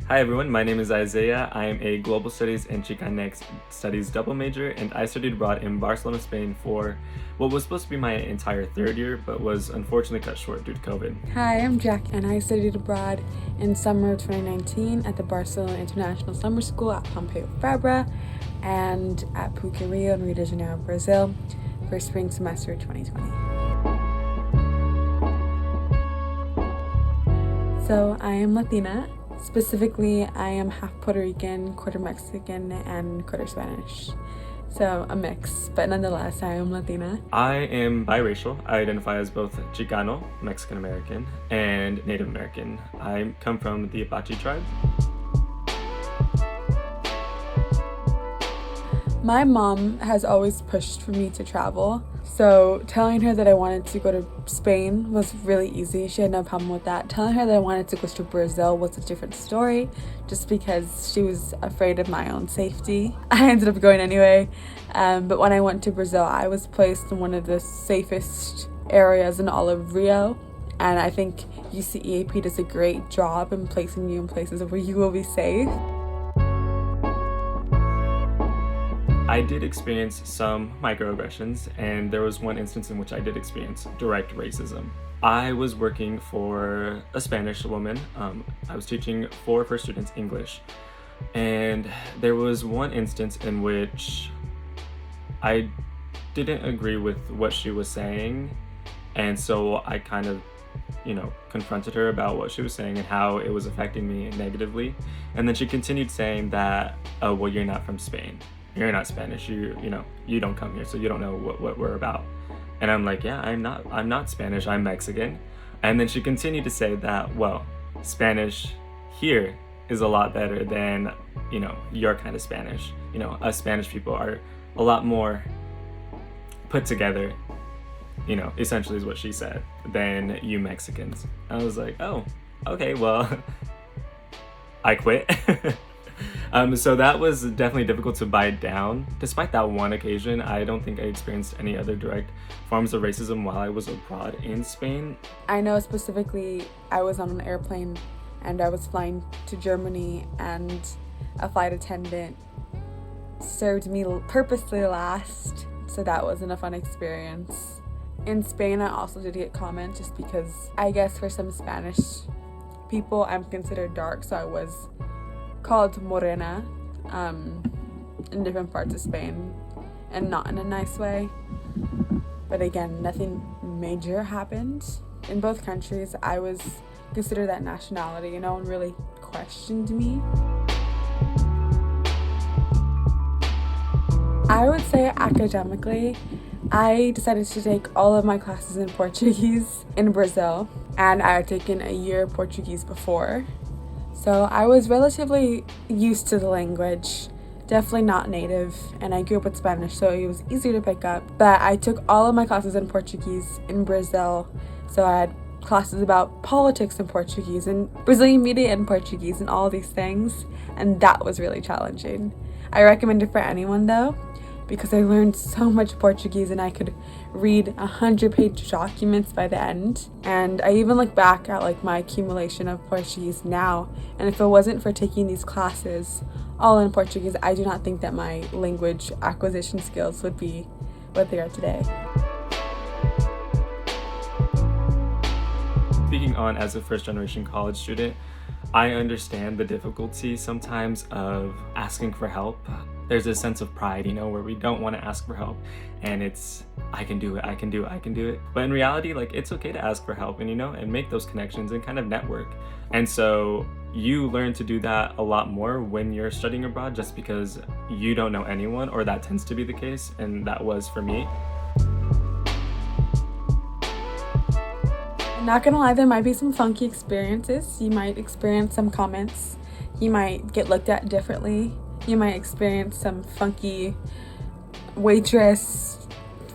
Hi everyone, my name is Isaiah. I am a Global Studies and Chicanx Studies double major, and I studied abroad in Barcelona, Spain for what was supposed to be my entire third year, but was unfortunately cut short due to COVID. Hi, I'm Jack, and I studied abroad in summer of 2019 at the Barcelona International Summer School at Pompeu Fabra and at PUC Rio in Rio de Janeiro, Brazil for spring semester 2020. So I am Latina. Specifically, I am half Puerto Rican, quarter Mexican, and quarter Spanish. So a mix, but nonetheless, I am Latina. I am biracial. I identify as both Chicano, Mexican American, and Native American. I come from the Apache tribe. My mom has always pushed for me to travel, so telling her that I wanted to go to Spain was really easy. She had no problem with that. Telling her that I wanted to go to Brazil was a different story, just because she was afraid of my own safety. I ended up going anyway, but when I went to Brazil, I was placed in one of the safest areas in all of Rio, and I think UCEAP does a great job in placing you in places where you will be safe. I did experience some microaggressions, and there was one instance in which I did experience direct racism. I was working for a Spanish woman. I was teaching for her students English, and there was one instance in which I didn't agree with what she was saying, and so I kind of confronted her about what she was saying and how it was affecting me negatively. And then she continued saying that, oh, well, you're not from Spain. You're not Spanish. You don't come here, so you don't know what we're about. And I'm like, yeah, I'm not Spanish. I'm Mexican. And then she continued to say that, well, Spanish here is a lot better than, your kind of Spanish. Us Spanish people are a lot more put together, essentially is what she said, than you Mexicans. I was like, oh, okay, well, I quit. So that was definitely difficult to bite down. Despite that one occasion, I don't think I experienced any other direct forms of racism while I was abroad in Spain. I know specifically I was on an airplane and I was flying to Germany, and a flight attendant served me purposely last, so that wasn't a fun experience. In Spain, I also did get comments just because I guess for some Spanish people I'm considered dark, so I was called morena in different parts of Spain, and not in a nice way. But again, nothing major happened. In both countries, I was considered that nationality. No one really questioned me. I would say academically, I decided to take all of my classes in Portuguese in Brazil, and I had taken a year of Portuguese before. So I was relatively used to the language, definitely not native, and I grew up with Spanish, so it was easier to pick up. But I took all of my classes in Portuguese in Brazil, so I had classes about politics in Portuguese and Brazilian media in Portuguese and all these things, and that was really challenging. I recommend it for anyone though, because I learned so much Portuguese and I could read 100-page documents by the end. And I even look back at my accumulation of Portuguese now, and if it wasn't for taking these classes all in Portuguese, I do not think that my language acquisition skills would be what they are today. Speaking on as a first-generation college student, I understand the difficulty sometimes of asking for help. There's a sense of pride, where we don't want to ask for help, and it's, I can do it. But in reality, it's okay to ask for help and make those connections and kind of network. And so you learn to do that a lot more when you're studying abroad, just because you don't know anyone, or that tends to be the case, and that was for me. I'm not gonna lie, there might be some funky experiences. You might experience some comments. You might get looked at differently. You might experience some funky waitress,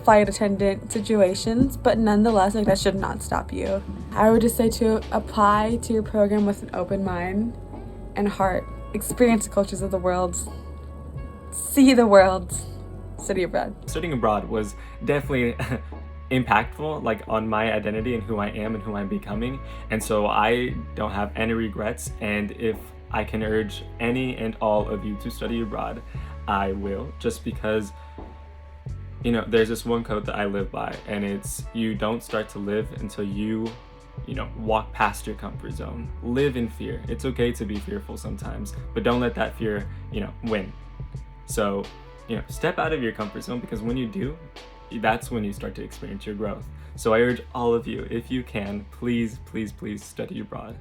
flight attendant situations, but nonetheless, that should not stop you. I would just say to apply to your program with an open mind and heart. Experience the cultures of the world. See the world. Study abroad. Studying abroad was definitely impactful on my identity and who I am and who I'm becoming, and so I don't have any regrets. And if I can urge any and all of you to study abroad, I will, just because, there's this one quote that I live by, and it's, you don't start to live until you walk past your comfort zone. Live in fear. It's okay to be fearful sometimes, but don't let that fear, win. So, step out of your comfort zone, because when you do, that's when you start to experience your growth. So I urge all of you, if you can, please, please, please study abroad.